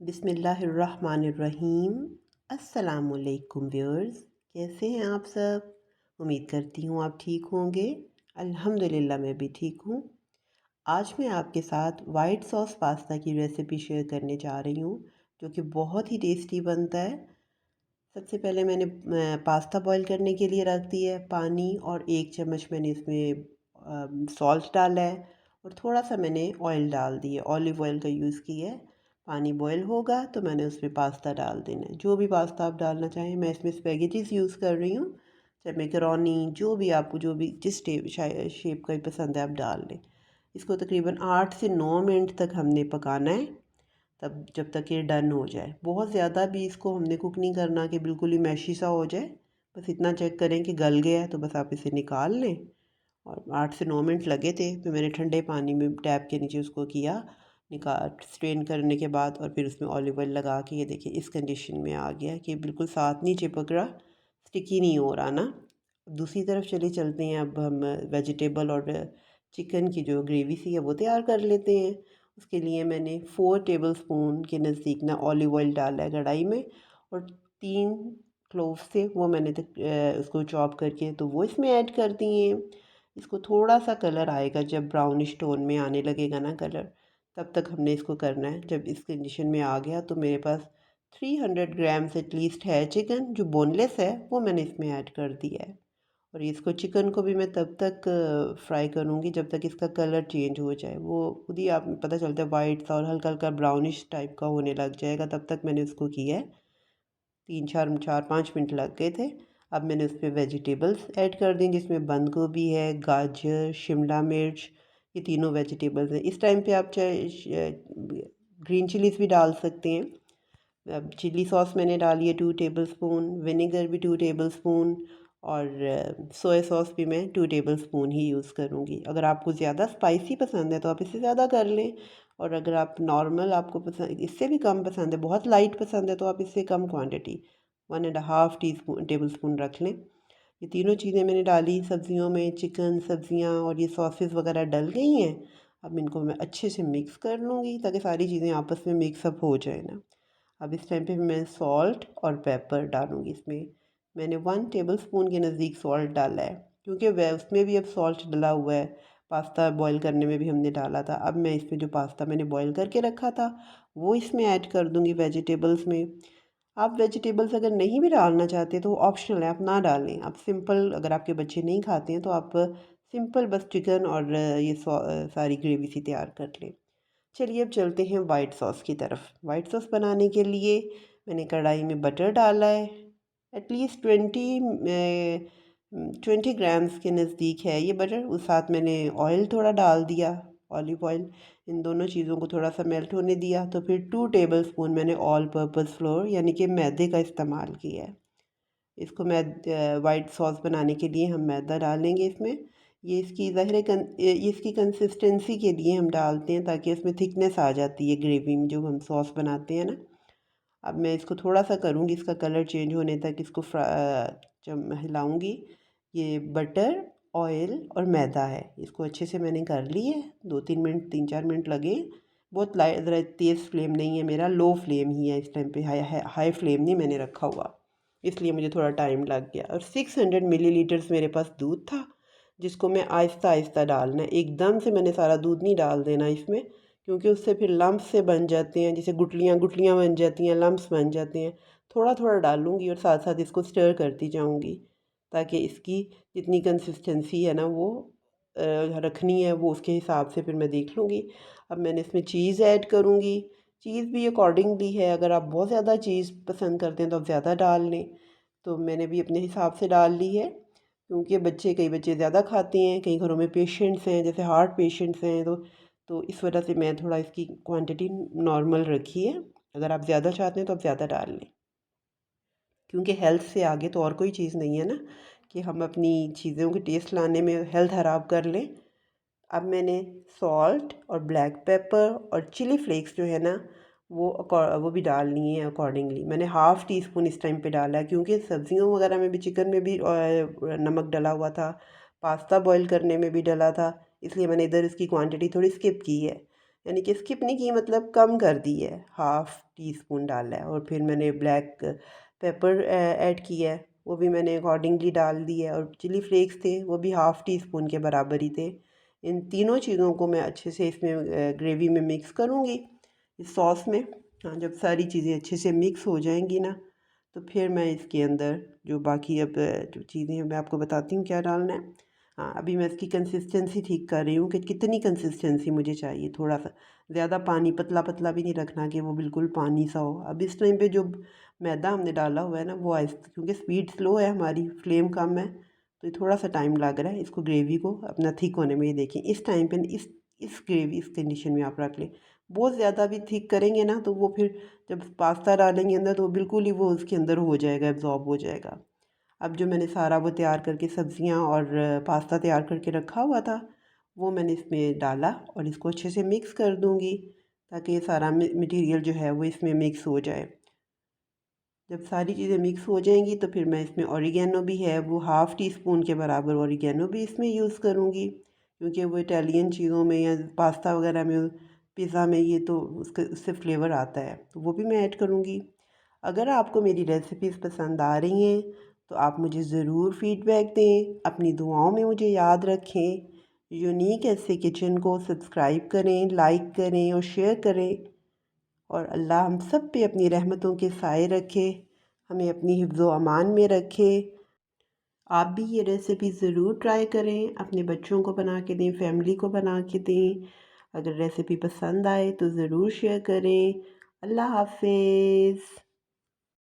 बिस्मिल्लाहिर्रहमानिर्रहीम। अस्सलामुअलैकुम व्यूअर्स, कैसे हैं आप सब। उम्मीद करती हूँ आप ठीक होंगे। अल्हम्दुलिल्लाह मैं भी ठीक हूँ। आज मैं आपके साथ वाइट सॉस पास्ता की रेसिपी शेयर करने जा रही हूँ, जो कि बहुत ही टेस्टी बनता है। सबसे पहले मैंने पास्ता बॉईल करने के लिए रख दिया है पानी, और 1 चम्मच मैंने इसमें सॉल्ट डाला है, और थोड़ा सा मैंने ऑयल डाल दिया, ऑलिव ऑयल का यूज़ किया है। पानी बॉईल होगा तो मैंने उसमें पास्ता डाल देना है, जो भी पास्ता आप डालना चाहें। मैं इसमें स्पेगेटीज यूज़ कर रही हूँ, चाहे मैकरोनी, जो भी आपको जो भी जिस शेप का भी पसंद है आप डाल लें। इसको तकरीबन 8 से 9 मिनट तक हमने पकाना है, तब जब तक ये डन हो जाए। बहुत ज़्यादा भी इसको हमने कुक नहीं करना कि बिल्कुल ही मैशी सा हो जाए। बस इतना चेक करें कि गल गया है तो बस आप इसे निकाल लें। और 8 से 9 मिनट लगे थे, तो मैंने ठंडे पानी में टैप के नीचे उसको किया, निकाल स्ट्रेन करने के बाद, और फिर उसमें ऑलिव ऑयल लगा के ये देखिए इस कंडीशन में आ गया कि बिल्कुल साथ नहीं चिपक रहा, स्टिकी नहीं हो रहा ना। दूसरी तरफ चले चलते हैं। अब हम वेजिटेबल और चिकन की जो ग्रेवी सी है वो तैयार कर लेते हैं। उसके लिए मैंने 4 टेबल स्पून के नज़दीक ना ऑलिव ऑयल डाला है कढ़ाई में, और 3 क्लोव से वो मैंने उसको चॉप करके तो वो इसमें ऐड कर दिए हैं। इसको थोड़ा सा कलर आएगा, जब ब्राउनिश टोन में आने लगेगा ना कलर, तब तक हमने इसको करना है। जब इस कंडीशन में आ गया तो मेरे पास 300 ग्राम्स एटलीस्ट है चिकन, जो बोनलेस है, वो मैंने इसमें ऐड कर दिया है। और इसको चिकन को भी मैं तब तक फ्राई करूँगी जब तक इसका कलर चेंज हो जाए। वो खुद ही आप पता चलता है वाइट सा और हल्का हल्का ब्राउनिश टाइप का होने लग जाएगा, तब तक मैंने उसको किया है। 3 4 5 मिनट लग गए थे। अब मैंने उसमें वेजिटेबल्स ऐड कर दी, जिसमें बंद गोभी है, गाजर, शिमला मिर्च, ये तीनों वेजिटेबल्स हैं। इस टाइम पे आप चाहे ग्रीन चिलीज भी डाल सकते हैं। अब चिली सॉस मैंने डाली है 2 टेबल स्पून, विनेगर भी 2 टेबल स्पून, और सोया सॉस भी मैं 2 टेबल स्पून ही यूज़ करूँगी। अगर आपको ज़्यादा स्पाइसी पसंद है तो आप इससे ज़्यादा कर लें, और अगर आप नॉर्मल आपको पसंद इससे भी कम पसंद है, बहुत लाइट पसंद है, तो आप इससे कम क्वांटिटी 1.5 टेबल स्पून रख लें। ये तीनों चीज़ें मैंने डाली सब्जियों में, चिकन, सब्जियां और ये सॉसेस वगैरह डल गई हैं। अब इनको मैं अच्छे से मिक्स कर लूँगी ताकि सारी चीज़ें आपस में मिक्सअप हो जाए ना। अब इस टाइम पे मैं सॉल्ट और पेपर डालूँगी इसमें। मैंने 1 टेबल स्पून के नज़दीक सॉल्ट डाला है, क्योंकि वह उसमें भी अब सॉल्ट डला हुआ है। पास्ता बॉईल करने में भी हमने डाला था। अब मैं इसमें जो पास्ता मैंने बॉईल करके रखा था वो इसमें ऐड कर दूँगी वेजिटेबल्स में। आप वेजिटेबल्स अगर नहीं भी डालना चाहते तो ऑप्शनल है, आप ना डालें। आप सिंपल, अगर आपके बच्चे नहीं खाते हैं तो आप सिंपल बस चिकन और ये सारी ग्रेवी सी तैयार कर लें। चलिए अब चलते हैं वाइट सॉस की तरफ। वाइट सॉस बनाने के लिए मैंने कढ़ाई में बटर डाला है, एटलीस्ट 20 ग्राम्स के नज़दीक है ये बटर। उस साथ मैंने ऑयल थोड़ा डाल दिया, ऑलिव ऑयल। इन दोनों चीज़ों को थोड़ा सा मेल्ट होने दिया, तो फिर 2 टेबल स्पून मैंने ऑल पर्पज़ फ्लोर यानी कि मैदे का इस्तेमाल किया है। इसको वाइट सॉस बनाने के लिए हम मैदा डालेंगे इसमें। ये इसकी ज़ाहिर है ये इसकी कंसिस्टेंसी के लिए हम डालते हैं, ताकि इसमें थिकनेस आ जाती है ग्रेवी में, जो हम सॉस बनाते हैं ना। अब मैं इसको थोड़ा सा करूँगी, इसका कलर चेंज होने तक इसको जब मैं हिलाऊँगी। ये बटर, ऑयल और मैदा है, इसको अच्छे से मैंने कर ली है। 2 3 मिनट, 3 4 मिनट लगे। बहुत लाइट, ज़रा तेज़ फ्लेम नहीं है मेरा, लो फ्लेम ही है इस टाइम पे। हाई फ्लेम नहीं मैंने रखा हुआ, इसलिए मुझे थोड़ा टाइम लग गया। और 600 मिलीलीटर्स मेरे पास दूध था, जिसको मैं आहिस्ता आहिस्ता डालना है। एकदम से मैंने सारा दूध नहीं डाल देना इसमें, क्योंकि उससे फिर लम्प्स से बन जाते हैं, जैसे गुठलियाँ गुठलियाँ बन जाती हैं, लम्प्स बन जाते हैं। थोड़ा थोड़ा डालूँगी और साथ साथ इसको स्टर करती जाऊँगी, ताकि इसकी जितनी कंसिस्टेंसी है ना वो रखनी है, वो उसके हिसाब से फिर मैं देख लूँगी। अब मैंने इसमें चीज़ ऐड करूँगी। चीज़ भी अकॉर्डिंगली है, अगर आप बहुत ज़्यादा चीज़ पसंद करते हैं तो आप ज़्यादा डाल लें। तो मैंने भी अपने हिसाब से डाल ली है, क्योंकि कई बच्चे ज़्यादा खाते हैं, कई घरों में पेशेंट्स हैं, जैसे हार्ट पेशेंट्स हैं, तो इस वजह से मैं थोड़ा इसकी क्वांटिटी नॉर्मल रखी है। अगर आप ज़्यादा चाहते हैं तो आप ज़्यादा डाल लें, क्योंकि हेल्थ से आगे तो और कोई चीज़ नहीं है ना, कि हम अपनी चीज़ों के टेस्ट लाने में हेल्थ ख़राब कर लें। अब मैंने सॉल्ट और ब्लैक पेपर और चिली फ्लेक्स जो है ना, वो भी डालनी है अकॉर्डिंगली। मैंने हाफ़ टी स्पून इस टाइम पे डाला है, क्योंकि सब्जियों वगैरह में भी, चिकन में भी नमक डला हुआ था, पास्ता बॉईल करने में भी डला था, इसलिए मैंने इधर इसकी क्वांटिटी थोड़ी स्किप की है। यानी कि स्किप नहीं की, मतलब कम कर दी है, हाफ़ टी स्पून डाला है। और फिर मैंने ब्लैक पेपर ऐड किया है, वो भी मैंने अकॉर्डिंगली डाल दी है। और चिली फ्लेक्स थे, वो भी हाफ़ टी स्पून के बराबर ही थे। इन तीनों चीज़ों को मैं अच्छे से इसमें ग्रेवी में मिक्स करूँगी, इस सॉस में। हाँ, जब सारी चीज़ें अच्छे से मिक्स हो जाएंगी ना, तो फिर मैं इसके अंदर जो बाकी अब जो चीज़ें हैं मैं आपको बताती हूँ क्या डालना है। हाँ, अभी मैं इसकी कंसिस्टेंसी ठीक कर रही हूँ कि कितनी कंसिस्टेंसी मुझे चाहिए। थोड़ा सा ज़्यादा पानी, पतला पतला भी नहीं रखना कि वो बिल्कुल पानी सा हो। अब इस टाइम पे जो मैदा हमने डाला हुआ है ना, वो क्योंकि स्पीड स्लो है, हमारी फ्लेम कम है, तो ये थोड़ा सा टाइम लग रहा है इसको ग्रेवी को अपना थिक होने में। ये देखिए इस टाइम पे इस ग्रेवी इस कंडीशन में आप रख लें। बहुत ज़्यादा भी थिक करेंगे ना, तो वो फिर जब पास्ता डालेंगे अंदर, तो बिल्कुल ही वो उसके अंदर हो जाएगा, एब्जॉर्ब हो जाएगा। अब जो मैंने सारा वो तैयार करके सब्जियां और पास्ता तैयार करके रखा हुआ था, वो मैंने इसमें डाला और इसको अच्छे से मिक्स कर दूंगी, ताकि ये सारा मटेरियल जो है वो इसमें मिक्स हो जाए। जब सारी चीज़ें मिक्स हो जाएंगी, तो फिर मैं इसमें ऑरिगेनो भी है, वो हाफ़ टी स्पून के बराबर ऑरिगेनो भी इसमें यूज़ करूँगी, क्योंकि वो इटालियन चीज़ों में या पास्ता वगैरह में, पिज़्ज़ा में, ये तो उससे फ्लेवर आता है, तो वो भी मैं ऐड करूँगी। अगर आपको मेरी रेसिपीज़ पसंद आ रही हैं, तो आप मुझे ज़रूर फीडबैक दें, अपनी दुआओं में मुझे याद रखें। यूनिक ऐसे किचन को सब्सक्राइब करें, लाइक करें और शेयर करें। और अल्लाह हम सब पे अपनी रहमतों के साए रखे, हमें अपनी हिफ्ज़ अमान में रखे। आप भी ये रेसिपी ज़रूर ट्राई करें, अपने बच्चों को बना के दें, फैमिली को बना के दें। अगर रेसिपी पसंद आए तो ज़रूर शेयर करें। अल्लाह हाफिज़।